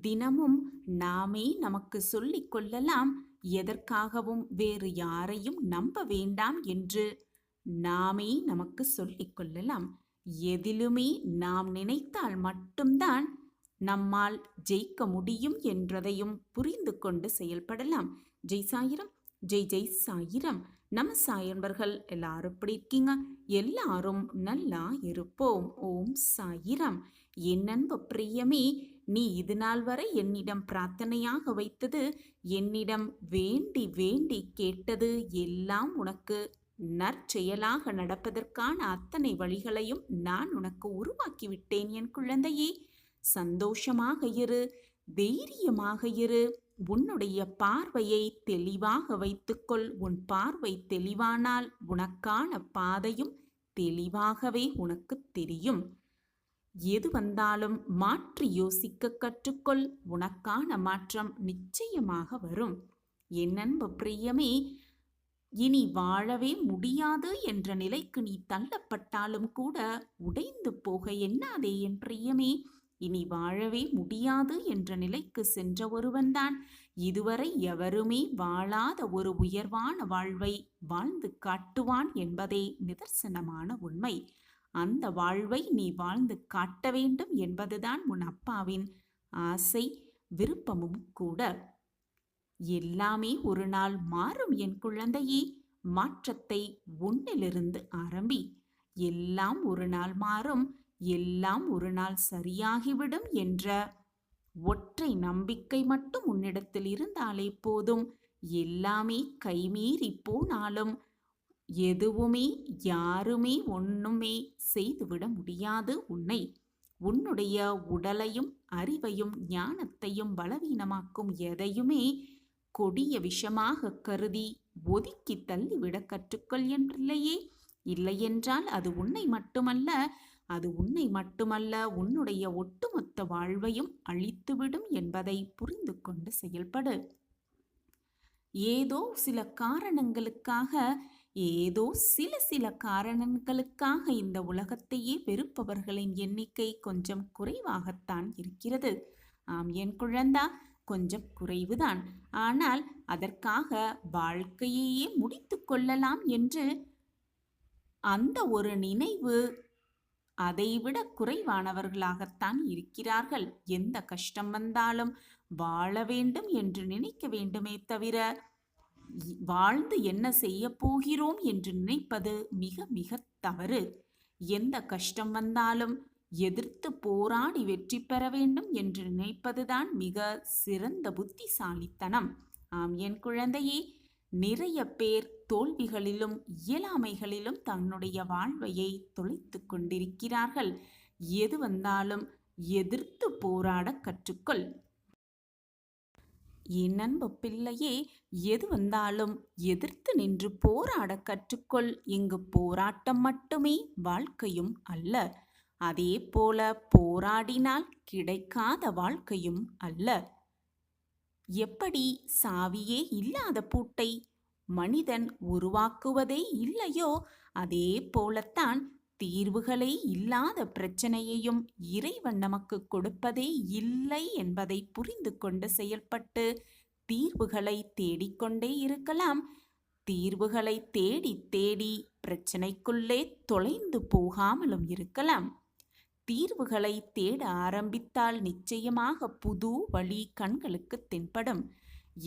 தினமும் நாமே நமக்கு சொல்லிக் கொள்ளலாம், எதற்காகவும் வேறு யாரையும் நம்ப வேண்டாம் என்று நாமே நமக்கு சொல்லிக் கொள்ளலாம். எதிலுமே நாம் நினைத்தால் மட்டும்தான் நம்மால் ஜெயிக்க முடியும் என்றதையும் புரிந்து கொண்டு செயல்படலாம். ஜெய் சாயிரம், ஜெய் ஜெய் சாயிரம். நம்ம சாயன்பர்கள் எல்லாரும் எப்படி இருக்கீங்க? எல்லாரும் நல்லா இருப்போம். ஓம் சாயிரம். என் அன்பு பிரியமே, நீ இது நாள் வரை என்னிடம் பிரார்த்தனையாக வைத்தது, என்னிடம் வேண்டி வேண்டி கேட்டது எல்லாம் உனக்கு நற்செயலாக நடப்பதற்கான அத்தனை வழிகளையும் நான் உனக்கு உருவாக்கிவிட்டேன் என் குழந்தையே. சந்தோஷமாக இரு, தைரியமாக இரு. உன்னுடைய பார்வையை தெளிவாக வைத்துக்கொள். உன் பார்வை தெளிவானால் உனக்கான பாதையும் தெளிவாகவே உனக்கு தெரியும். எது வந்தாலும் மாற்றி யோசிக்க கற்றுக்கொள். உனக்கான மாற்றம் நிச்சயமாக வரும். என் அன்பு பிரியமே, இனி வாழவே முடியாது என்ற நிலைக்கு நீ தள்ளப்பட்டாலும் கூட உடைந்து போக எண்ணாதே என் பிரியமே. இனி வாழவே முடியாது என்ற நிலைக்கு சென்ற ஒருவன்தான் இதுவரை எவருமே வாழாத ஒரு உயர்வான வாழ்வை வாழ்ந்து காட்டுவான் என்பதே நிதர்சனமான உண்மை. அந்த வாழ்வை நீ வாழ்ந்து காட்ட வேண்டும் என்பதுதான் உன் அப்பாவின் ஆசை, விருப்பமும் கூட. எல்லாமே ஒரு நாள் மாறும் என் குழந்தையே. மாற்றத்தை உன்னிலிருந்து ஆரம்பி. எல்லாம் ஒரு நாள் மாறும், எல்லாம் ஒரு நாள் சரியாகிவிடும் என்ற ஒற்றை நம்பிக்கை மட்டும் உன்னிடத்தில் இருந்தாலே போதும். எல்லாமே கைமீறி போனாலும் எதுவுமே யாருமே ஒண்ணுமே செய்துவிட முடியாது உன்னை. உன்னுடைய உடலையும் அறிவையும் ஞானத்தையும் பலவீனமாக்கும் எதையுமே கொடிய விஷமாக கருதி ஒதுக்கி தள்ளிவிட கற்றுக்கொள் என்றில்லையே. இல்லையென்றால் அது உன்னை மட்டுமல்ல உன்னுடைய ஒட்டுமொத்த வாழ்வையும் அழித்துவிடும் என்பதை புரிந்து கொண்டு செயல்படு. ஏதோ சில காரணங்களுக்காக இந்த உலகத்தையே வெறுப்பவர்களின் எண்ணிக்கை கொஞ்சம் குறைவாகத்தான் இருக்கிறது. ஆம் என் குழந்தா, கொஞ்சம் குறைவுதான். ஆனால் அதற்காக வாழ்க்கையையே முடித்து கொள்ளலாம் என்று அந்த ஒரு நினைவு அதைவிட குறைவானவர்களாகத்தான் இருக்கிறார்கள். எந்த கஷ்டம் வந்தாலும் வாழ வேண்டும் என்று நினைக்க வேண்டுமே தவிர வாழ்ந்து என்ன செய்ய போகிறோம் என்று நினைப்பது மிக மிக தவறு. எந்த கஷ்டம் வந்தாலும் எதிர்த்து போராடி வெற்றி பெற வேண்டும் என்று நினைப்பதுதான் மிக சிறந்த புத்திசாலித்தனம். ஆம் என் குழந்தையே, நிறைய பேர் தோல்விகளிலும் இயலாமைகளிலும் தன்னுடைய வாழ்வையை தொலைத்து கொண்டிருக்கிறார்கள். எது வந்தாலும் எதிர்த்து போராட கற்றுக்கொள் என் அன்பு பிள்ளையே. எது வந்தாலும் எதிர்த்து நின்று போராட கற்றுக்கொள். இங்கு போராட்டம் மட்டுமே வாழ்க்கையும் அல்ல. அதே போல போராடினால் கிடைக்காத வாழ்க்கையும் அல்ல. எப்படி சாவியே இல்லாத பூட்டை மனிதன் உருவாக்குவதே இல்லையோ, அதே போலத்தான் தீர்வுகளே இல்லாத பிரச்சனையையும் இறைவன் நமக்கு கொடுப்பதே இல்லை என்பதை புரிந்து கொண்டு செயல்பட்டு தீர்வுகளை தேடிக்கொண்டே இருக்கலாம். தீர்வுகளை தேடி தேடி பிரச்சனைக்குள்ளே தொலைந்து போகாமலும் இருக்கலாம். தீர்வுகளை தேட ஆரம்பித்தால் நிச்சயமாக புது வழி கண்களுக்கு தென்படும்.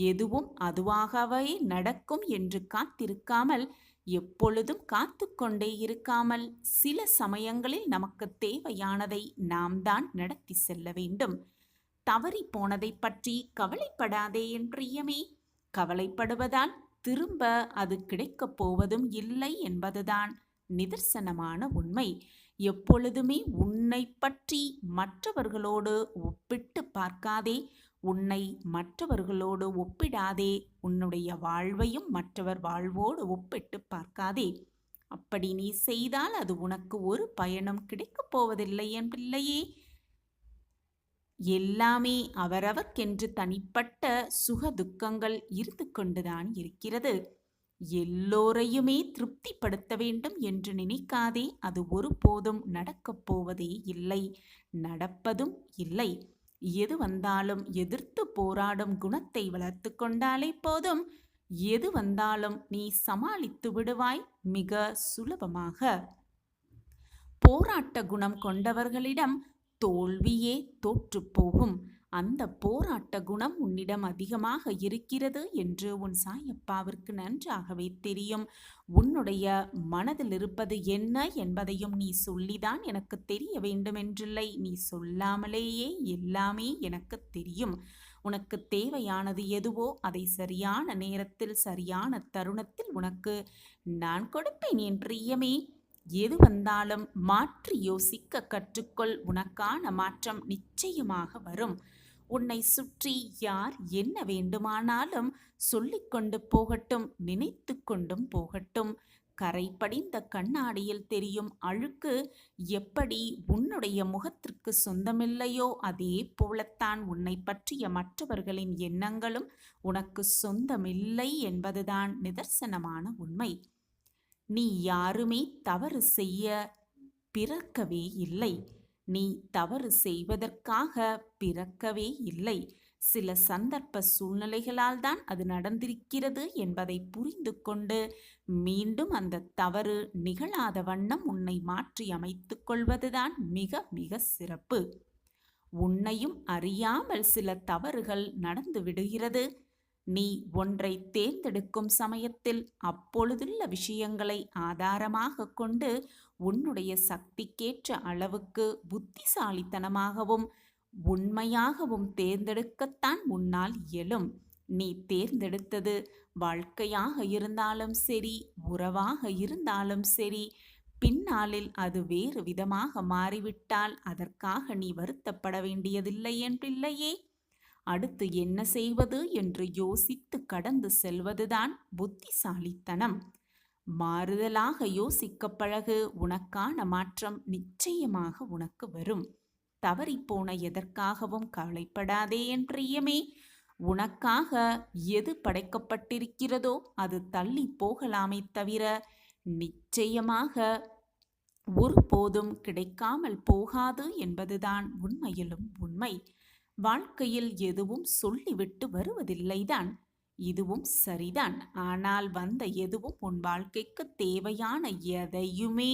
எதுவும் அதுவாகவே நடக்கும் என்று காத்திருக்காமல், எப்பொழுதும் காத்து கொண்டே இருக்காமல், சில சமயங்களில் நமக்கு தேவையானதை நாம் தான் நடத்தி செல்ல வேண்டும். தவறி போனதை பற்றி கவலைப்படாதே என் பிரியமே. கவலைப்படுவதால் திரும்ப அது கிடைக்கப் போவதும் இல்லை என்பதுதான் நிதர்சனமான உண்மை. எப்பொழுதுமே உன்னை பற்றி மற்றவர்களோடு ஒப்பிட்டு பார்க்காதே. உன்னை மற்றவர்களோடு ஒப்பிடாதே. உன்னுடைய வாழ்வையும் மற்றவர் வாழ்வோடு ஒப்பிட்டு பார்க்காதே. அப்படி நீ செய்தால் அது உனக்கு ஒரு பயனும் கிடைக்கப் போவதில்லை என் பிள்ளையே. எல்லாமே அவரவர்க்கென்று தனிப்பட்ட சுக துக்கங்கள் இருந்து கொண்டுதான் இருக்கிறது. எல்லோரையுமே திருப்திப்படுத்த வேண்டும் என்று நினைக்காதே. அது ஒருபோதும் நடக்கப் போவதே இல்லை, நடப்பதும் இல்லை. எது வந்தாலும் எதிர்த்து போராடும் குணத்தை வளர்த்து கொண்டாலே போதும். எது வந்தாலும் நீ சமாளித்து விடுவாய் மிக சுலபமாக. போராட்ட குணம் கொண்டவர்களிடம் தோல்வியே தோற்றுப்போகும். அந்த போராட்ட குணம் உன்னிடம் அதிகமாக இருக்கிறது என்று உன் சாயப்பாவிற்கு நன்றாகவே தெரியும். உன்னுடைய மனதில் இருப்பது என்ன என்பதையும் நீ சொல்லிதான் எனக்கு தெரிய வேண்டுமென்றில்லை. நீ சொல்லாமலேயே எல்லாமே எனக்கு தெரியும். உனக்கு தேவையானது எதுவோ அதை சரியான நேரத்தில் சரியான தருணத்தில் உனக்கு நான் கொடுப்பேன் என் பிரியமே. எது வந்தாலும் மாற்றி யோசிக்க கற்றுக்கொள். உனக்கான மாற்றம் நிச்சயமாக வரும். உன்னை சுற்றி யார் என்ன வேண்டுமானாலும் சொல்லிக்கொண்டு போகட்டும், நினைத்து கொண்டும் போகட்டும். கரை படிந்த கண்ணாடியில் தெரியும் அழுக்கு எப்படி உன்னுடைய முகத்திற்கு சொந்தமில்லையோ அதே போலத்தான் உன்னை பற்றிய மற்றவர்களின் எண்ணங்களும் உனக்கு சொந்தமில்லை என்பதுதான் நிதர்சனமான உண்மை. நீ யாருமே தவறு செய்ய பிறக்கவே இல்லை. நீ தவறு செய்வதற்காக பிறக்கவே இல்லை. சில சந்தர்ப்ப சூழ்நிலைகளால் தான் அது நடந்திருக்கிறது என்பதை புரிந்து கொண்டு மீண்டும் அந்த தவறு நிகழாத வண்ணம் உன்னை மாற்றி அமைத்துக் கொள்வதுதான் மிக மிக சிறப்பு. உன்னையும் அறியாமல் சில தவறுகள் நடந்து விடுகிறது. நீ ஒன்றை தேர்ந்தெடுக்கும் சமயத்தில் அப்பொழுதுள்ள விஷயங்களை ஆதாரமாக கொண்டு உன்னுடைய சக்திக்கேற்ற அளவுக்கு புத்திசாலித்தனமாகவும் உண்மையாகவும் தேர்ந்தெடுக்கத்தான் உன்னால் இயலும். நீ தேர்ந்தெடுத்தது வாழ்க்கையாக இருந்தாலும் சரி, உறவாக இருந்தாலும் சரி, பின்னாளில் அது வேறு விதமாக மாறிவிட்டால் அதற்காக நீ வருத்தப்பட வேண்டியதில்லை என் பிள்ளையே. அடுத்து என்ன செய்வது என்று யோசித்து கடந்து செல்வதுதான் புத்திசாலித்தனம். மாறுதலாக யோசிக்க பழகு. உனக்கான மாற்றம் நிச்சயமாக உனக்கு வரும். தவறிப்போன எதற்காகவும் கவலைப்படாதே என் பிரியமே. உனக்காக எது படைக்கப்பட்டிருக்கிறதோ அது தள்ளி போகலாமே தவிர நிச்சயமாக ஒருபோதும் கிடைக்காமல் போகாது என்பதுதான் உண்மையிலும் உண்மை. வாழ்க்கையில் எதுவும் சொல்லிவிட்டு வருவதில்லைதான், இதுவும் சரிதான். ஆனால் வந்த எதுவும் உன் வாழ்க்கைக்கு தேவையான எதையுமே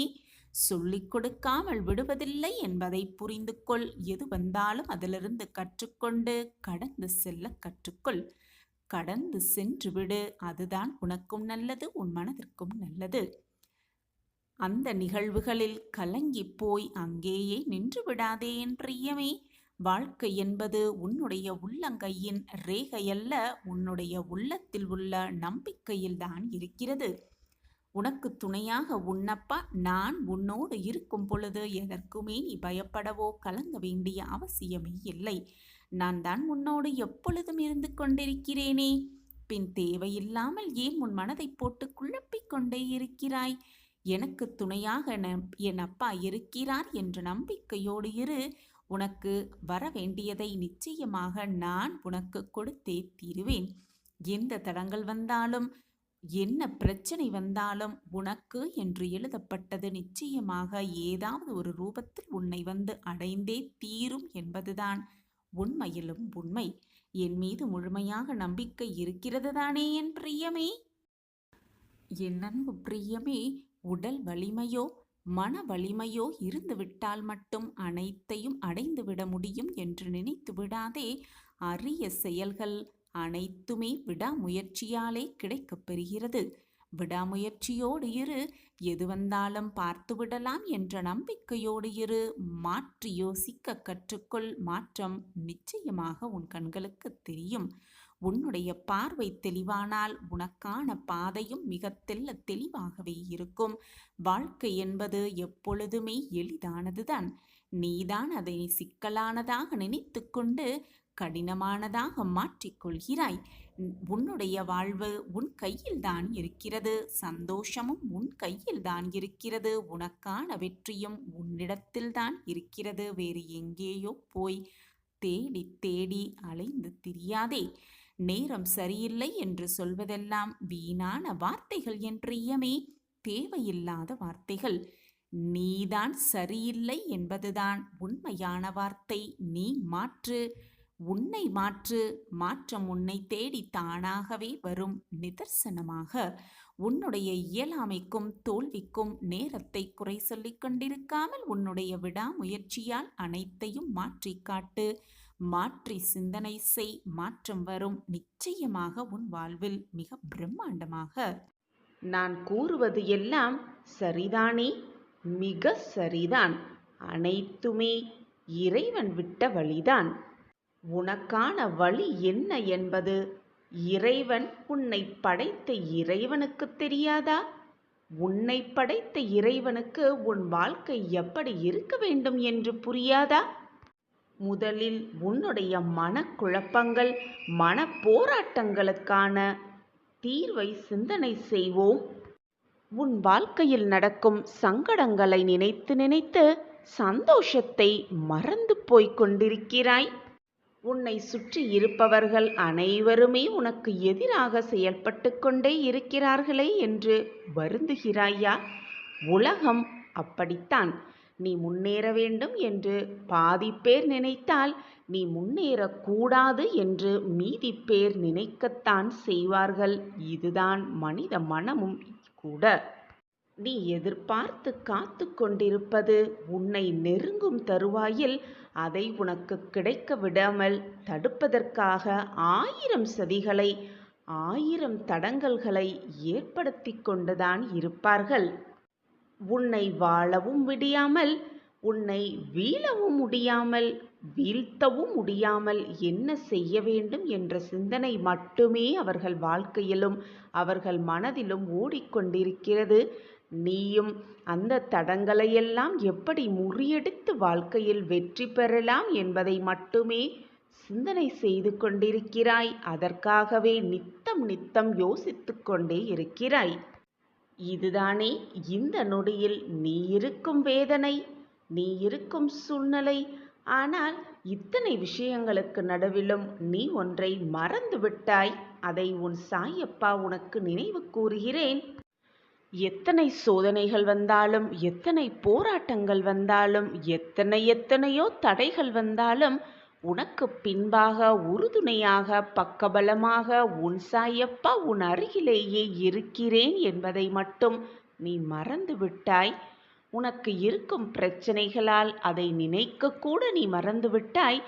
சொல்லிக் கொடுக்காமல் விடுவதில்லை என்பதை புரிந்து கொள். எது வந்தாலும் அதிலிருந்து கற்றுக்கொண்டு கடந்து செல்ல கற்றுக்கொள். கடந்து சென்று விடு. அதுதான் உனக்கும் நல்லது, உன் மனதிற்கும் நல்லது. அந்த நிகழ்வுகளில் கலங்கி போய் அங்கேயே நின்று விடாதே என் பிரியமே. வாழ்க்கை என்பது உன்னுடைய உள்ளங்கையின் ரேகையல்ல, உன்னுடைய உள்ளத்தில் உள்ள நம்பிக்கையில்தான் இருக்கிறது. உனக்கு துணையாக உன்னப்பா நான் உன்னோடு இருக்கும் பொழுது எதற்குமே நீ பயப்படவோ கலங்க வேண்டிய அவசியமே இல்லை. நான் தான் உன்னோடு எப்பொழுதும் இருந்து கொண்டிருக்கிறேனே. பின் தேவையில்லாமல் ஏன் உன் மனதை போட்டு குழப்பிக் கொண்டே இருக்கிறாய்? எனக்கு துணையாக என் அப்பா இருக்கிறார் என்ற நம்பிக்கையோடு இரு. உனக்கு வர வேண்டியதை நிச்சயமாக நான் உனக்கு கொடுத்தே தீருவேன். எந்த தடங்கள் வந்தாலும் என்ன பிரச்சனை வந்தாலும் உனக்கு என்று எழுதப்பட்டது நிச்சயமாக ஏதாவது ஒரு ரூபத்தில் உன்னை வந்து அடைந்தே தீரும் என்பதுதான் உண்மையிலும் உண்மை. என் மீது முழுமையாக நம்பிக்கை இருக்கிறது தானே என் பிரியமே? என் அன்பு பிரியமே, உடல் வலிமையோ மன வலிமையோ இருந்துவிட்டால் மட்டும் அனைத்தையும் அடைந்துவிட முடியும் என்று நினைத்து விடாதே. அரிய செயல்கள் அனைத்துமே விடாமுயற்சியாலே கிடைக்கப் பெறுகிறது. விடாமுயற்சியோடு இரு. எது வந்தாலும் பார்த்துவிடலாம் என்ற நம்பிக்கையோடு இரு. மாற்றி யோசிக்க கற்றுக்கொள். மாற்றம் நிச்சயமாக உன் கண்களுக்கு தெரியும். உன்னுடைய பார்வை தெளிவானால் உனக்கான பாதையும் மிக தெளிவாகவே இருக்கும். வாழ்க்கை என்பது எப்பொழுதுமே எளிதானதுதான். நீதான் அதை சிக்கலானதாக நினைத்து கொண்டு கடினமானதாக மாற்றிக்கொள்கிறாய். உன்னுடைய வாழ்வு உன் கையில்தான் இருக்கிறது. சந்தோஷமும் உன் கையில்தான் இருக்கிறது. உனக்கான வெற்றியும் உன்னிடத்தில்தான் இருக்கிறது. வேறு எங்கேயோ போய் தேடி தேடி அலைந்து திரியாதே. நேரம் சரியில்லை என்று சொல்வதெல்லாம் வீணான வார்த்தைகள் என் பிரியமே, தேவையில்லாத வார்த்தைகள். நீதான் சரியில்லை என்பதுதான் உண்மையான வார்த்தை. நீ மாற்று, உன்னை மாற்று. மாற்றம் உன்னை தேடி தானாகவே வரும். நிதர்சனமாக உன்னுடைய இயலாமைக்கும் தோல்விக்கும் நேரத்தை குறை சொல்லிக் கொண்டிருக்காமல் உன்னுடைய விடாமுயற்சியால் அனைத்தையும் மாற்றி காட்டு. மாற்றி சிந்தனை செய். மாற்றம் வரும். நிச்சயமாக உன் வாழ்வில் மிக பிரம்மாண்டமாக. நான் கூறுவது எல்லாம் சரிதானே? மிக சரிதான். அனைத்துமே இறைவன் விட்ட வழிதான். உனக்கான வழி என்ன என்பது இறைவன் உன்னை படைத்த இறைவனுக்கு தெரியாதா? உன்னை படைத்த இறைவனுக்கு உன் வாழ்க்கை எப்படி இருக்க வேண்டும் என்று புரியாதா? முதலில் உன்னுடைய மனக்குழப்பங்கள், மன போராட்டங்களுக்கான தீர்வை சிந்தனை செய்வோம். உன் வாழ்க்கையில் நடக்கும் சங்கடங்களை நினைத்து நினைத்து சந்தோஷத்தை மறந்து போய்க் கொண்டிருக்கிறாய். உன்னை சுற்றி இருப்பவர்கள் அனைவருமே உனக்கு எதிராக செயல்பட்டு கொண்டே இருக்கிறார்களே என்று வருந்துகிறாயா? உலகம் அப்படித்தான். நீ முன்னேற வேண்டும் என்று பாதி பேர் நினைத்தால் நீ முன்னேறக்கூடாது என்று மீதி பேர் நினைக்கத்தான் செய்வார்கள். இதுதான் மனித மனமும் கூட. நீ எதிர்பார்த்து காத்து கொண்டிருப்பது உன்னை நெருங்கும் தருவாயில் அதை உனக்கு கிடைக்க விடாமல் தடுப்பதற்காக 1000 சதிகளை 1000 தடங்கல்களை ஏற்படுத்தி கொண்டுதான் இருப்பார்கள். உன்னை வாழவும் விடியாமல், உன்னை வீழவும் முடியாமல், வீழ்த்தவும் முடியாமல் என்ன செய்ய வேண்டும் என்ற சிந்தனை மட்டுமே அவர்கள் வாழ்க்கையிலும் அவர்கள் மனதிலும் ஓடிக்கொண்டிருக்கிறது. நீயும் அந்த தடங்களையெல்லாம் எப்படி முறியடித்து வாழ்க்கையில் வெற்றி பெறலாம் என்பதை மட்டுமே சிந்தனை செய்து கொண்டிருக்கிறாய். அதற்காகவே நித்தம் நித்தம் யோசித்து கொண்டே இருக்கிறாய். இதுதானே இந்த நொடியில் நீ இருக்கும் வேதனை, நீ இருக்கும் சூழ்நிலை. ஆனால் இத்தனை விஷயங்களுக்கு நடுவிலும் நீ ஒன்றை மறந்து விட்டாய். அதை உன் சாயப்பா உனக்கு நினைவு கூறுகிறேன். எத்தனை சோதனைகள் வந்தாலும், எத்தனை போராட்டங்கள் வந்தாலும், எத்தனையோ தடைகள் வந்தாலும் உனக்கு பின்பாக உறுதுணையாக பக்கபலமாக உன் சாயப்பா உன் அருகிலேயே இருக்கிறேன் என்பதை மட்டும் நீ மறந்து விட்டாய். உனக்கு இருக்கும் பிரச்சனைகளால் அதை நினைக்க கூட நீ மறந்துவிட்டாய்.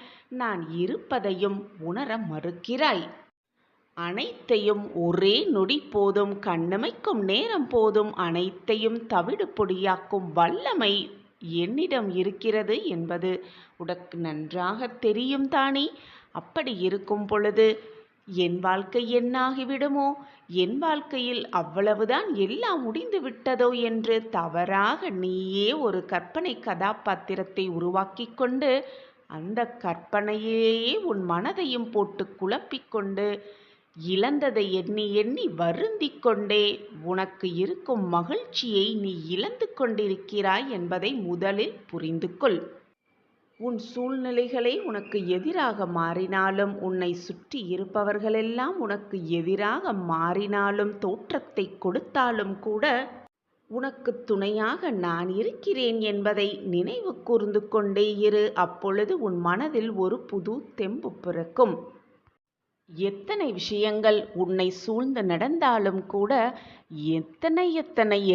நான் இருப்பதையும் உணர மறுக்கிறாய். அனைத்தையும் ஒரே நொடி போதும், கண்ணமைக்கும் நேரம் போதும் அனைத்தையும் தவிடு பொடியாக்கும் வல்லமை என்னிடம் இருக்கிறது என்பது உனக்கு நன்றாக தெரியும் தானே? அப்படி இருக்கும் பொழுது என் வாழ்க்கை என்னாகிவிடுமோ, என் வாழ்க்கையில் அவ்வளவுதான் எல்லாம் முடிந்து விட்டதோ என்று தவறாக நீயே ஒரு கற்பனை கதாபாத்திரத்தை உருவாக்கி கொண்டு அந்த கற்பனையிலேயே உன் மனதையும் போட்டு குழப்பிக்கொண்டு இழந்ததை எண்ணி எண்ணி வருந்திக் கொண்டே உனக்கு இருக்கும் மகிழ்ச்சியை நீ இழந்து கொண்டிருக்கிறாய் என்பதை முதலில் புரிந்து கொள். உன் சூழ்நிலைகளை உனக்கு எதிராக மாறினாலும், உன்னை சுற்றி இருப்பவர்களெல்லாம் உனக்கு எதிராக மாறினாலும், தோற்றத்தை கொடுத்தாலும் கூட உனக்கு துணையாக நான் இருக்கிறேன் என்பதை நினைவு கூர்ந்து கொண்டே இரு. அப்பொழுது உன் மனதில் ஒரு புது தெம்பு பிறக்கும். எத்தனை விஷயங்கள் உன்னை சூழ்ந்து நடந்தாலும் கூட, எத்தனை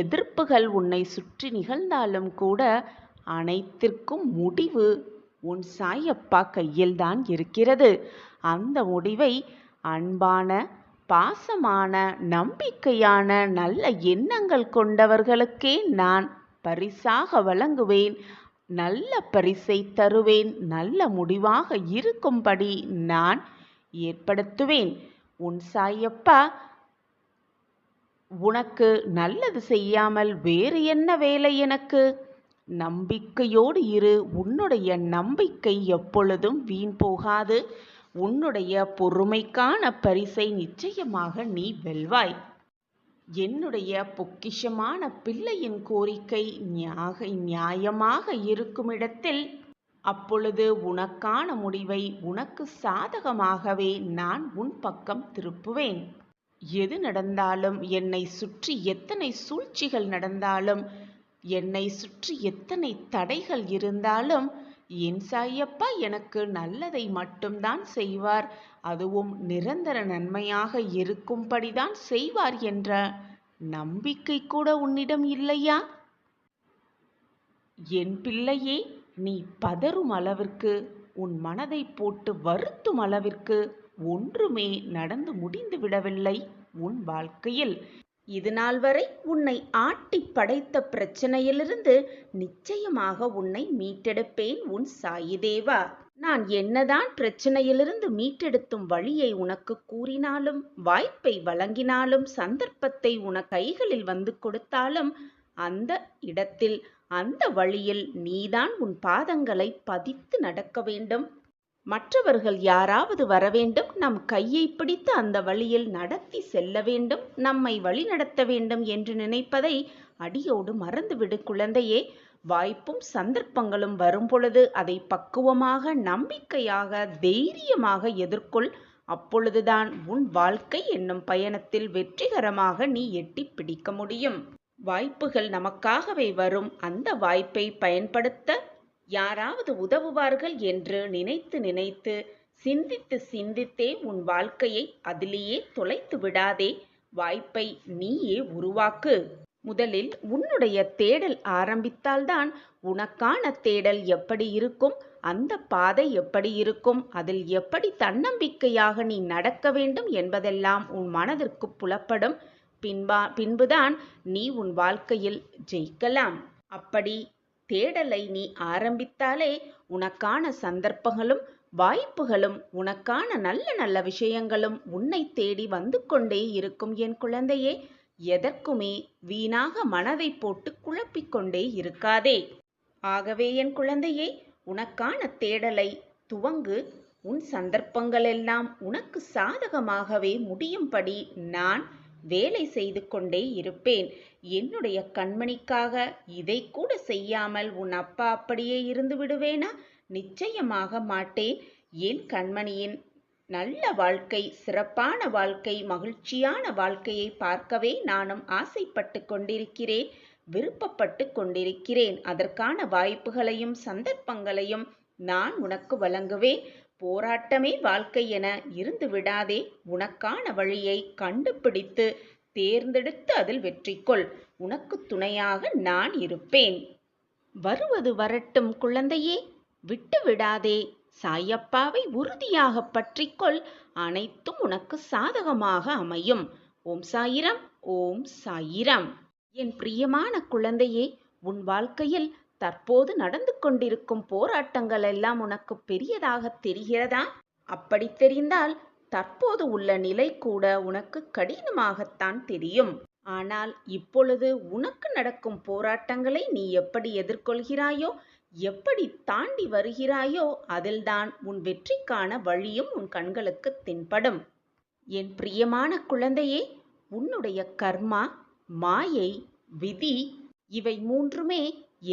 எதிர்ப்புகள் உன்னை சுற்றி நிகழ்ந்தாலும் கூட, அனைத்திற்கும் முடிவு உன் சாயப்பா கையில்தான் இருக்கிறது. அந்த முடிவை அன்பான, பாசமான, நம்பிக்கையான, நல்ல எண்ணங்கள் கொண்டவர்களுக்கே நான் பரிசாக வழங்குவேன். நல்ல பரிசை தருவேன். நல்ல முடிவாக இருக்கும்படி நான் ஏற்படுத்துவேன். உன் சாயப்பா உனக்கு நல்லது செய்யாமல் வேறு என்ன வேலை எனக்கு? நம்பிக்கையோடு இரு. உன்னுடைய நம்பிக்கை எப்பொழுதும் வீண் போகாது. உன்னுடைய பொறுமைக்கான பரிசை நிச்சயமாக நீ வெல்வாய். என்னுடைய பொக்கிஷமான பிள்ளையின் கோரிக்கை நியாயமாக இருக்குமிடத்தில் அப்பொழுது உனக்கான முடிவை உனக்கு சாதகமாகவே நான் உன் பக்கம் திருப்புவேன். எது நடந்தாலும், என்னை சுற்றி எத்தனை சூழ்ச்சிகள் நடந்தாலும், என்னை சுற்றி எத்தனை தடைகள் இருந்தாலும் என் சாயப்பா எனக்கு நல்லதை மட்டும்தான் செய்வார், அதுவும் நிரந்தர நன்மையாக இருக்கும்படிதான் செய்வார் என்ற நம்பிக்கை கூட உன்னிடம் இல்லையா? என் பிள்ளையே, நீ பதறும் அளவிற்கு, உன் மனதை போட்டு வருத்தும் அளவிற்கு ஒன்றுமே நடந்து முடிந்து விடவில்லை உன் வாழ்க்கையில். இதுநாள் வரை உன்னை ஆட்டி படைத்த பிரச்சனையிலிருந்து நிச்சயமாக உன்னை மீட்டெடுப்பேன் உன் சாயி தேவா. நான் என்னதான் பிரச்சனையிலிருந்து மீட்டெடுத்தும் வழியை உனக்கு கூறினாலும், வாய்ப்பை வழங்கினாலும், சந்தர்ப்பத்தை உன கைகளில் வந்து கொடுத்தாலும், அந்த இடத்தில் அந்த வழியில் நீதான் உன் பாதங்களை பதித்து நடக்க வேண்டும். மற்றவர்கள் யாராவது வரவேண்டும், நம் கையை பிடித்து அந்த வழியில் நடத்தி செல்ல வேண்டும், நம்மை வழிநடத்த வேண்டும் என்று நினைப்பதை அடியோடு மறந்துவிடு குழந்தையே. வாய்ப்பும் சந்தர்ப்பங்களும் வரும்பொழுது அதை பக்குவமாக, நம்பிக்கையாக, தைரியமாக எதிர்கொள். அப்பொழுதுதான் உன் வாழ்க்கை என்னும் பயணத்தில் வெற்றிகரமாக நீ எட்டி பிடிக்க முடியும். வாய்ப்புகள் நமக்காகவே வரும். அந்த வாய்ப்பை பயன்படுத்த யாராவது உதவுவார்கள் என்று நினைத்து நினைத்து, சிந்தித்து சிந்தித்தே உன் வாழ்க்கையை அதிலேயே தொலைத்து விடாதே. வாய்ப்பை நீயே உருவாக்கு. முதலில் உன்னுடைய தேடல் ஆரம்பித்தால்தான் உனக்கான தேடல் எப்படி இருக்கும், அந்த பாதை எப்படி இருக்கும், அதில் எப்படி தன்னம்பிக்கையாக நீ நடக்க வேண்டும் என்பதெல்லாம் உன் மனதிற்கு புலப்படும். பின்புதான் நீ உன் வாழ்க்கையில் ஜெயிக்கலாம். அப்படி தேடலை நீ ஆரம்பித்தாலே உனக்கான சந்தர்ப்பங்களும் வாய்ப்புகளும், உனக்கான நல்ல நல்ல விஷயங்களும் உன்னை தேடி வந்து கொண்டே இருக்கும் என் குழந்தையே. எதற்குமே வீணாக மனதை போட்டு குழப்பிக்கொண்டே இருக்காதே. ஆகவே என் குழந்தையே, உனக்கான தேடலை துவங்கு. உன் சந்தர்ப்பங்களெல்லாம் உனக்கு சாதகமாகவே முடியும்படி நான் வேலை செய்து கொண்டே இருப்பேன். என்னுடைய கண்மணிக்காக இதை கூட செய்யாமல் உன் அப்பா அப்படியே இருந்து விடுவேனா? நிச்சயமாக மாட்டேன். என் கண்மணியின் நல்ல வாழ்க்கை, சிறப்பான வாழ்க்கை, மகிழ்ச்சியான வாழ்க்கையை பார்க்கவே நானும் ஆசைப்பட்டு கொண்டிருக்கிறேன், விருப்பப்பட்டு கொண்டிருக்கிறேன். அதற்கான வாய்ப்புகளையும் சந்தர்ப்பங்களையும் நான் உனக்கு வழங்குவேன். போராட்டமே வாழ்க்கை என இருந்து விடாதே. உனக்கான வழியை கண்டுபிடித்து தேர்ந்தெடுத்து அதில் வெற்றிக்கொள். உனக்கு துணையாக நான் இருப்பேன். வருவது வரட்டும் குழந்தையே, விட்டு விடாதே. சாயப்பாவை உறுதியாக பற்றிக்கொள். அனைத்தும் உனக்கு சாதகமாக அமையும். ஓம் சாயிரம், ஓம் சாயிரம். என் பிரியமான குழந்தையே, உன் வாழ்க்கையில் தற்போது நடந்து கொண்டிருக்கும் போராட்டங்கள் எல்லாம் உனக்கு பெரியதாக தெரிகிறதா? அப்படி தெரிந்தால் தற்போது உள்ள நிலை கூட உனக்கு கடினமாகத்தான் தெரியும். ஆனால் இப்பொழுது உனக்கு நடக்கும் போராட்டங்களை நீ எப்படி எதிர்கொள்கிறாயோ, எப்படி தாண்டி வருகிறாயோ, அதில்தான் உன் வெற்றிக்கான வழியும் உன் கண்களுக்கு தென்படும். என் பிரியமான குழந்தையே, உன்னுடைய கர்மா, மாயை, விதி இவை மூன்றுமே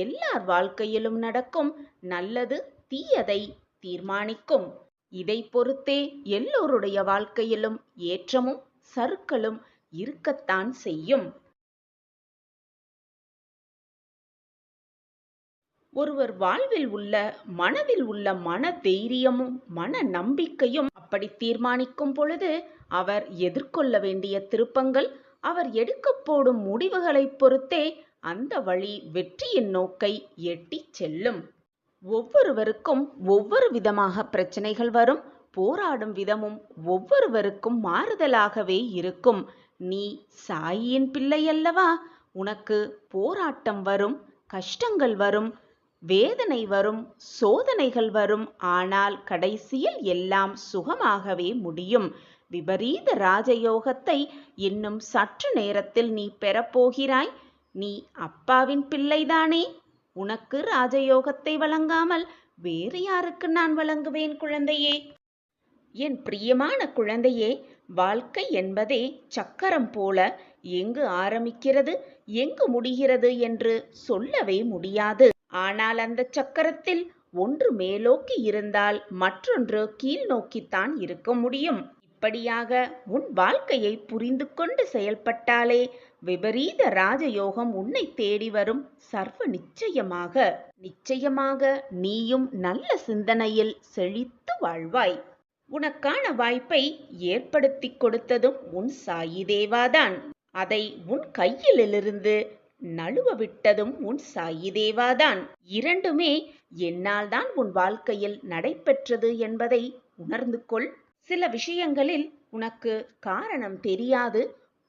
எல்லார் வாழ்க்கையிலும் நடக்கும். நல்லது தீயதை தீர்மானிக்கும். இதை பொறுத்தே எல்லோருடைய வாழ்க்கையிலும் ஏற்றமும் சறுக்கலும் இருக்கத்தான் செய்யும். ஒருவர் வாழ்வில் உள்ள மனதில் உள்ள மன தைரியமும் மன நம்பிக்கையும் அப்படி தீர்மானிக்கும் பொழுது அவர் எதிர்கொள்ள வேண்டிய திருப்பங்கள், அவர் எடுக்கப் போடும் முடிவுகளை பொறுத்தே அந்த வழி வெற்றியின் நோக்கை எட்டி செல்லும். ஒவ்வொருவருக்கும் ஒவ்வொரு விதமாக பிரச்சனைகள் வரும். போராடும் விதமும் ஒவ்வொருவருக்கும் மாறுதலாகவே இருக்கும். நீ சாயின் பிள்ளை அல்லவா? உனக்கு போராட்டம் வரும், கஷ்டங்கள் வரும், வேதனை வரும், சோதனைகள் வரும். ஆனால் கடைசியில் எல்லாம் சுகமாகவே முடியும். விபரீத ராஜயோகத்தை இன்னும் சற்று நேரத்தில் நீ பெறப்போகிறாய். நீ அப்பாவின் பிள்ளைதானே? உனக்கு ராஜயோகத்தை வழங்காமல் வேறு யாருக்கு நான் வழங்குவேன் குழந்தையே? என் பிரியமான குழந்தையே, வாழ்க்கை என்பதே சக்கரம் போல எங்கு ஆரம்பிக்கிறது எங்கு முடிகிறது என்று சொல்லவே முடியாது. ஆனால் அந்த சக்கரத்தில் ஒன்று மேலோக்கி இருந்தால் மற்றொன்று கீழ் நோக்கித்தான் இருக்க முடியும். இப்படியாக உன் வாழ்க்கையை புரிந்து கொண்டு செயல்பட்டாலே விபரீத ராஜயோகம் உன்னை தேடி வரும் சர்வ நிச்சயமாக. நிச்சயமாக நீயும் நல்ல சிந்தனையில் செழித்து வாழ்வாய். உனக்கான வாய்ப்பை ஏற்படுத்திக் கொடுத்ததும் உன் சாயி தேவாதான். அதை உன் கையிலிருந்து நழுவ விட்டதும் உன் சாயி தேவாதான். இரண்டுமே என்னால் தான் உன் வாழ்க்கையில் நடைபெற்றது என்பதை உணர்ந்து கொள். சில விஷயங்களில் உனக்கு காரணம் தெரியாது,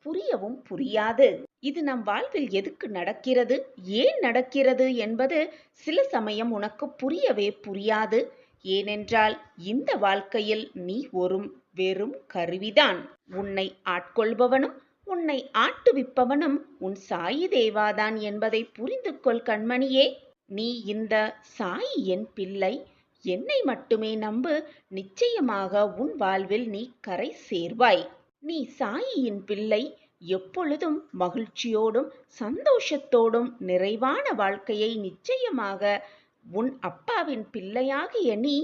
புரியவும் புரியாது. இது நம் வாழ்வில் எதுக்கு நடக்கிறது, ஏன் நடக்கிறது என்பது சில சமயம் உனக்கு புரியவே புரியாது. ஏனென்றால் இந்த வாழ்க்கையில் நீ வெறும் கருவிதான். உன்னை ஆட்கொள்பவனும் உன்னை ஆட்டுவிப்பவனும் உன் சாயி தேவாதான் என்பதை புரிந்து கொள் கண்மணியே. நீ இந்த சாயி என் பிள்ளை, என்னை மட்டுமே நம்பு. நிச்சயமாக உன் வாழ்வில் நீ கரை சேர்வாய். நீ சாயியின் பிள்ளை. எப்பொழுதும் மகிழ்ச்சியோடும் சந்தோஷத்தோடும் நிறைவான வாழ்க்கையை நிச்சயமாக உன் அப்பாவின் பிள்ளையாகிய நீ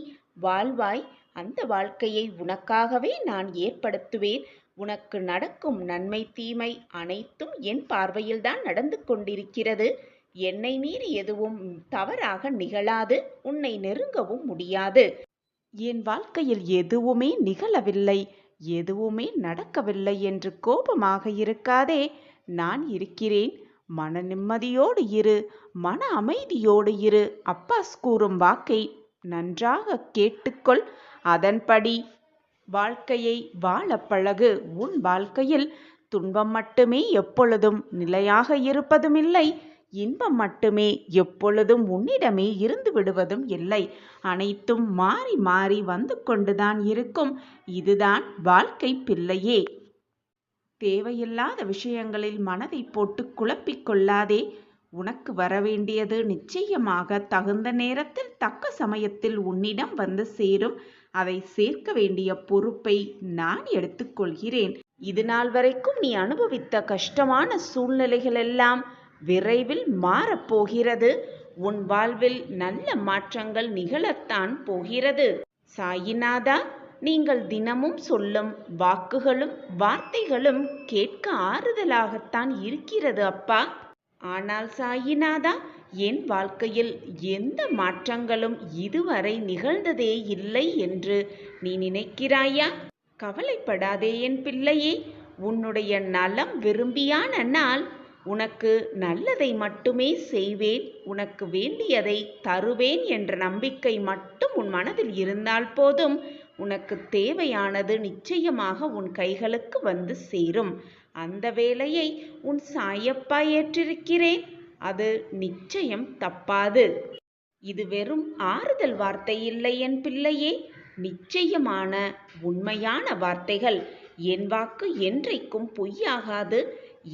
வாழ்வாய். அந்த வாழ்க்கையை உனக்காகவே நான் ஏற்படுத்துவேன். உனக்கு நடக்கும் நன்மை தீமை அனைத்தும் என் பார்வையில்தான் நடந்து கொண்டிருக்கிறது. என்னை மீறி எதுவும் தவறாக நிகழாது, உன்னை நெருங்கவும் முடியாது. என் வாழ்க்கையில் எதுவுமே நிகழவில்லை, எதுவுமே நடக்கவில்லை என்று கோபமாக இருக்காதே. நான் இருக்கிறேன். மன நிம்மதியோடு இரு, மன அமைதியோடு இரு. அப்பாஸ் கூறும் வாக்கை நன்றாக கேட்டுக்கொள். அதன்படி வாழ்க்கையை வாழ பழகு. உன் வாழ்க்கையில் துன்பம் மட்டுமே எப்பொழுதும் நிலையாக இருப்பதுமில்லை, இன்பம் மட்டுமே எப்பொழுதும் உன்னிடமே இருந்து விடுவதும் இல்லை. அனைத்தும் மாறி மாறி வந்து கொண்டுதான் இருக்கும். இதுதான் வாழ்க்கை பிள்ளையே. தேவையில்லாத விஷயங்களில் மனதை போட்டு குழப்பிக் கொள்ளாதே. உனக்கு வரவேண்டியது நிச்சயமாக தகுந்த நேரத்தில் தக்க சமயத்தில் உன்னிடம் வந்து சேரும். அதை சேர்க்க வேண்டிய பொறுப்பை நான் எடுத்துக்கொள்கிறேன். இது நாள் வரைக்கும் நீ அனுபவித்த கஷ்டமான சூழ்நிலைகள் எல்லாம் விரைவில் மாறப்போகிறது. உன் வாழ்வில் நல்ல மாற்றங்கள் நிகழத்தான் போகிறது. சாயிநாதா, நீங்கள் தினமும் சொல்லும் வாக்குகளும் வார்த்தைகளும் கேட்க ஆறுதலாகத்தான் இருக்கிறது அப்பா. ஆனால் சாயிநாதா, என் வாழ்க்கையில் எந்த மாற்றங்களும் இதுவரை நிகழ்ந்ததே இல்லை என்று நீ நினைக்கிறாயா? கவலைப்படாதே என் பிள்ளையே. உன்னுடைய நலம் விரும்பியான நான் உனக்கு நல்லதை மட்டுமே செய்வேன். உனக்கு வேண்டியதை தருவேன் என்ற நம்பிக்கை மட்டும் உன் மனதில் இருந்தால் போதும். உனக்கு தேவையானது நிச்சயமாக உன் கைகளுக்கு வந்து சேரும். அந்த வேலையை உன் சாயப்பா ஏற்றிருக்கிறேன். அது நிச்சயம் தப்பாது. இது வெறும் ஆறுதல் வார்த்தை இல்லை என் பிள்ளையே, நிச்சயமான உண்மையான வார்த்தைகள். என் வாக்கு என்றைக்கும் பொய்யாகாது.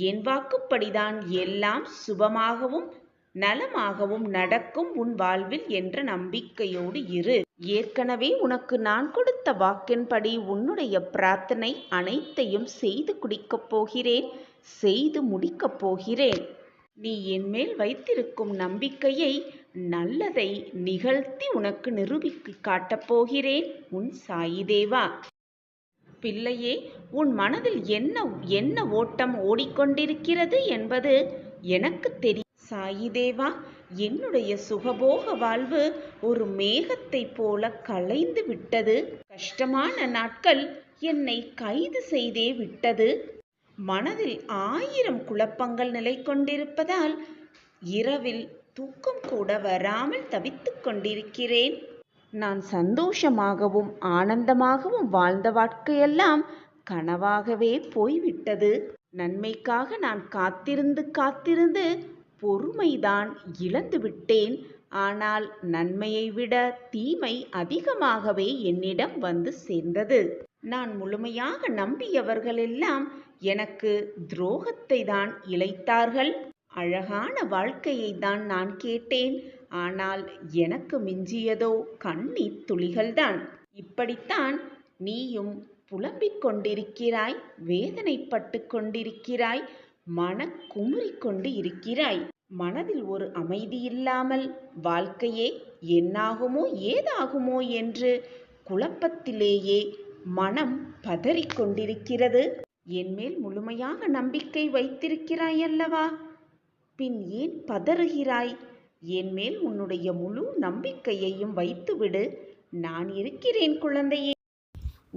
என் வாக்குப்படிதான் எல்லாம் சுபமாகவும் நலமாகவும் நடக்கும் உன் வாழ்வில் என்ற நம்பிக்கையோடு இரு. ஏற்கனவே உனக்கு நான் கொடுத்த வாக்கின்படி உன்னுடைய பிரார்த்தனை அனைத்தையும் செய்து குடிக்கப் போகிறேன், செய்து முடிக்கப் போகிறேன். நீ என்மேல் வைத்திருக்கும் நம்பிக்கையை, நல்லதை நிகழ்த்தி உனக்கு நிரூபித்து காட்டப் போகிறேன் உன் சாயி தேவா. பிள்ளையே, உன் மனதில் என்ன ஓட்டம் ஓடிக்கொண்டிருக்கிறது என்பது எனக்கு தெரியும். சாயி தேவா, என்னுடைய சுகபோக வாழ்வு ஒரு மேகத்தை போல கலைந்து விட்டது. கஷ்டமான நாட்கள் என்னை கைது செய்தே விட்டது. மனதில் 1000 குழப்பங்கள் நிலை கொண்டிருப்பதால் இரவில் தூக்கம் கூட வராமல் தவித்துக் கொண்டிருக்கிறேன். நான் சந்தோஷமாகவும் ஆனந்தமாகவும் வாழ்ந்த வாழ்க்கையெல்லாம் கனவாகவே போய்விட்டது. நன்மைக்காக நான் காத்திருந்து பொறுமைதான் இழந்து விட்டேன். ஆனால் நன்மையை விட தீமை அதிகமாகவே என்னிடம் வந்து சேர்ந்தது. நான் முழுமையாக நம்பியவர்களெல்லாம் எனக்கு துரோகத்தை தான் இழைத்தார்கள். அழகான வாழ்க்கையை தான் நான் கேட்டேன். ஆனால் எனக்கு மிஞ்சியதோ கண்ணீர் துளிகள்தான். இப்படித்தான் நீயும் புலம்பிக் கொண்டிருக்கிறாய், வேதனைப்பட்டு கொண்டிருக்கிறாய், குமுறி கொண்டு இருக்கிறாய். மனதில் ஒரு அமைதி இல்லாமல் வாழ்க்கையே என்னாகுமோ ஏதாகுமோ என்று குழப்பத்திலேயே மனம் பதறிக்கொண்டிருக்கிறது. என்மேல் முழுமையாக நம்பிக்கை வைத்திருக்கிறாயல்லவா? பின் ஏன் பதறுகிறாய்? என்மேல் உன்னுடைய முழு நம்பிக்கையையும் வைத்துவிடு. நான் இருக்கிறேன் குழந்தையே.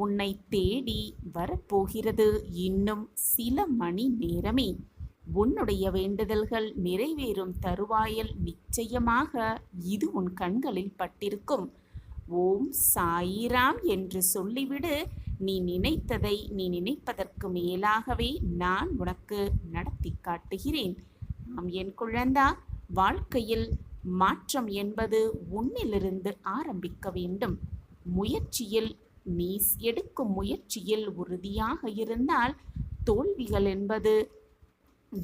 உன்னை தேடி வரப்போகிறது இன்னும் சில மணி நேரமே. உன்னுடைய வேண்டுதல்கள் நிறைவேறும் தருவாயில் நிச்சயமாக இது உன் கண்களில் பட்டிருக்கும். ஓம் சாயிராம் என்று சொல்லிவிடு. நீ நினைத்ததை நீ நினைப்பதற்கு மேலாகவே நான் உனக்கு நடத்தி காட்டுகிறேன். ஆம் என் குழந்தா, வாழ்க்கையில் மாற்றம் என்பது உன்னிலிருந்து ஆரம்பிக்க வேண்டும். முயற்சியில் நீ எடுக்கும் முயற்சியில் உறுதியாக இருந்தால் தோல்விகள் என்பது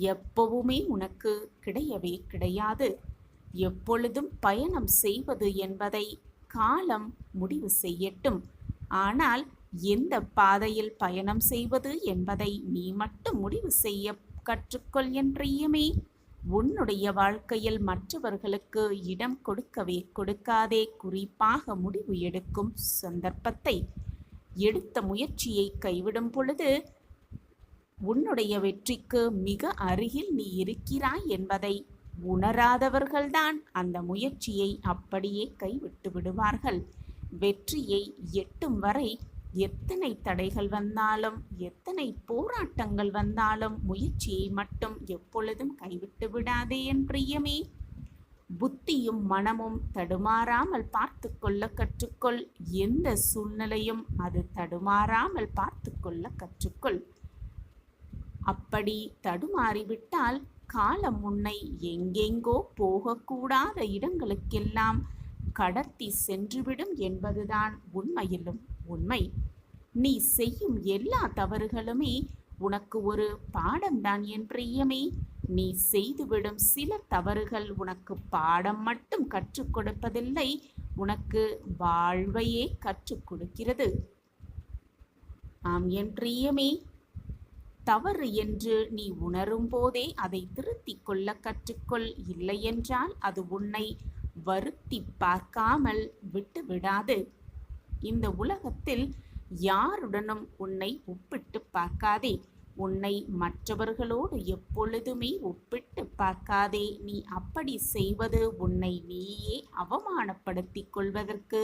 எப்பவுமே உனக்கு கிடையவே கிடையாது. எப்பொழுதும் பயணம் செய்வது என்பதை காலம் முடிவு செய்யட்டும். ஆனால் எந்த பாதையில் பயணம் செய்வது என்பதை நீ மட்டும் முடிவு செய்ய கற்றுக்கொள் என் பிரியமே. உன்னுடைய வாழ்க்கையில் மற்றவர்களுக்கு இடம் கொடுக்கவே கொடுக்காதே. குறிப்பாக முடிவு எடுக்கும் சந்தர்ப்பத்தை எடுத்த முயற்சியை கைவிடும் பொழுது உன்னுடைய வெற்றிக்கு மிக அருகில் நீ இருக்கிறாய் என்பதை உணராதவர்கள்தான் அந்த முயற்சியை அப்படியே கைவிட்டு விடுவார்கள். வெற்றியை எட்டும் வரை எத்தனை தடைகள் வந்தாலும் எத்தனை போராட்டங்கள் வந்தாலும் முயற்சியை மட்டும் எப்பொழுதும் கைவிட்டு விடாதே என் பிரியமே. புத்தியும் மனமும் தடுமாறாமல் பார்த்து கொள்ள கற்றுக்கொள். எந்த சூழ்நிலையும் அது தடுமாறாமல் பார்த்து கொள்ள கற்றுக்கொள். அப்படி தடுமாறிவிட்டால் காலம் உன்னை எங்கெங்கோ போகக்கூடாத இடங்களுக்கெல்லாம் கடத்தி சென்றுவிடும் என்பதுதான் உண்மையிலும் உண்மை. நீ செய்யும் எல்லா தவறுகளுமே உனக்கு ஒரு பாடம்தான் என் பிரியமே. நீ செய்துவிடும் சில தவறுகள் உனக்கு பாடம் மட்டும் கற்றுக் கொடுப்பதில்லை, உனக்கு வாழ்வையே கற்றுக் கொடுக்கிறது. ஆம் என் பிரியமே, தவறு என்று நீ உணரும் போதே அதை திருத்திக் கொள்ள கற்றுக்கொள். இல்லையென்றால் அது உன்னை வருத்தி பார்க்காமல் விட்டு விடாது. இந்த உலகத்தில் யாருடனும் உன்னை ஒப்பிட்டு பார்க்காதே. உன்னை மற்றவர்களோடு எப்பொழுதுமே ஒப்பிட்டு பார்க்காதே. நீ அப்படி செய்வது உன்னை நீயே அவமானப்படுத்திக் கொள்வதற்கு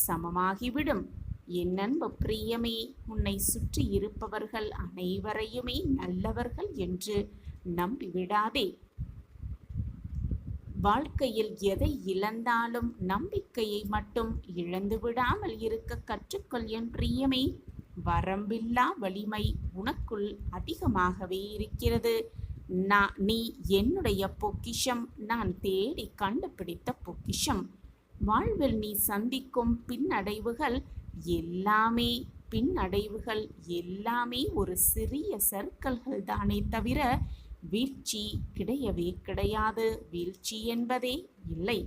சமமாகிவிடும். என் அன்பு பிரியமே, உன்னை சுற்றி இருப்பவர்கள் அனைவரையுமே நல்லவர்கள் என்று நம்பிவிடாதே. வாழ்க்கையில் எதை இழந்தாலும் நம்பிக்கையை மட்டும் இழந்து விடாமல் இருக்க கற்றுக்கொள் என் பிரியமே. வரம்பில்லா வலிமை உனக்குள் அதிகமாகவே இருக்கிறது. நீ என்னுடைய பொக்கிஷம், நான் தேடி கண்டுபிடித்த பொக்கிஷம். வாழ்வில் நீ சந்திக்கும் பின்னடைவுகள் எல்லாமே ஒரு சிறிய சர்க்கிள்கள் தானே தவிர வீழ்ச்சி கிடையவே கிடையாது. வீழ்ச்சி என்பதே இல்லை.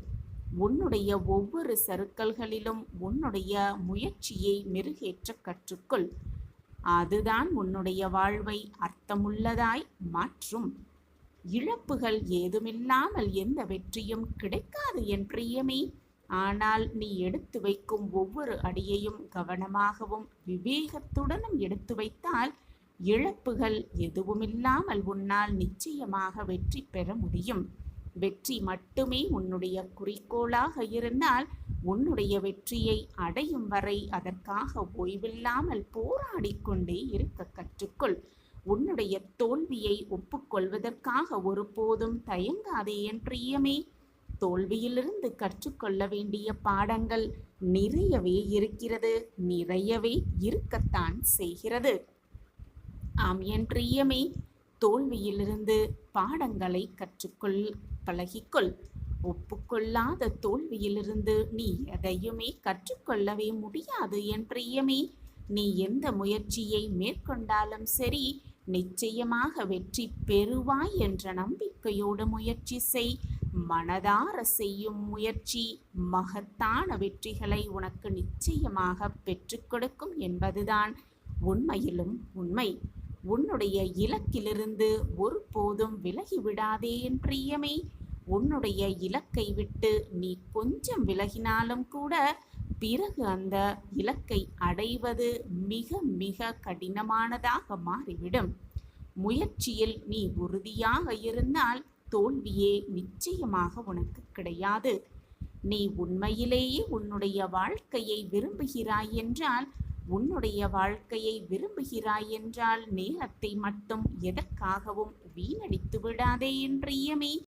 உன்னுடைய ஒவ்வொரு சறுக்கல்களிலும் உன்னுடைய முயற்சியை மெருகேற்ற கற்றுக்கொள். அதுதான் உன்னுடைய வாழ்வை அர்த்தமுள்ளதாய் மாற்றும். இழப்புகள் ஏதுமில்லாமல் எந்த வெற்றியும் கிடைக்காது என் பிரியமே. ஆனால் நீ எடுத்து வைக்கும் ஒவ்வொரு அடியையும் கவனமாகவும் விவேகத்துடனும் எடுத்து வைத்தால் இழப்புகள் எதுவுமில்லாமல் உன்னால் நிச்சயமாக வெற்றி பெற முடியும். வெற்றி மட்டுமே உன்னுடைய குறிக்கோளாக இருந்தால் உன்னுடைய வெற்றியை அடையும் வரை அதற்காக ஓய்வில்லாமல் போராடிக்கொண்டே இருக்க கற்றுக்கொள். உன்னுடைய தோல்வியை ஒப்புக்கொள்வதற்காக ஒருபோதும் தயங்காதே என் பிரியமே. தோல்வியிலிருந்து கற்றுக்கொள்ள வேண்டிய பாடங்கள் நிறையவே இருக்கிறது, நிறையவே இருக்கத்தான் செய்கிறது. ஆம் என் பிரியமே, தோல்வியிலிருந்து பாடங்களை கற்றுக்கொள், பழகிக்கொள். ஒப்புக்கொள்ளாத தோல்வியிலிருந்து நீ எதையுமே கற்றுக்கொள்ளவே முடியாது என் பிரியமே. நீ எந்த முயற்சியை மேற்கொண்டாலும் சரி, நிச்சயமாக வெற்றி பெறுவாய் என்ற நம்பிக்கையோடு முயற்சி செய். மனதார செய்யும் முயற்சி மகத்தான வெற்றிகளை உனக்கு நிச்சயமாக பெற்றுக் கொடுக்கும் என்பதுதான் உண்மையிலும் உண்மை. உன்னுடைய இலக்கிலிருந்து ஒருபோதும் விலகிவிடாதே என் பிரியமே. உன்னுடைய இலக்கை விட்டு நீ கொஞ்சம் விலகினாலும் கூட பிறகு அந்த இலக்கை அடைவது மிக மிக கடினமானதாக மாறிவிடும். முயற்சியில் நீ உறுதியாக இருந்தால் தோல்வியே நிச்சயமாக உனக்கு கிடையாது. நீ உண்மையிலேயே உன்னுடைய வாழ்க்கையை விரும்புகிறாய் என்றால் நேரத்தை மட்டும் எதற்காகவும் வீணடித்து விடாதே என் பிரியமே.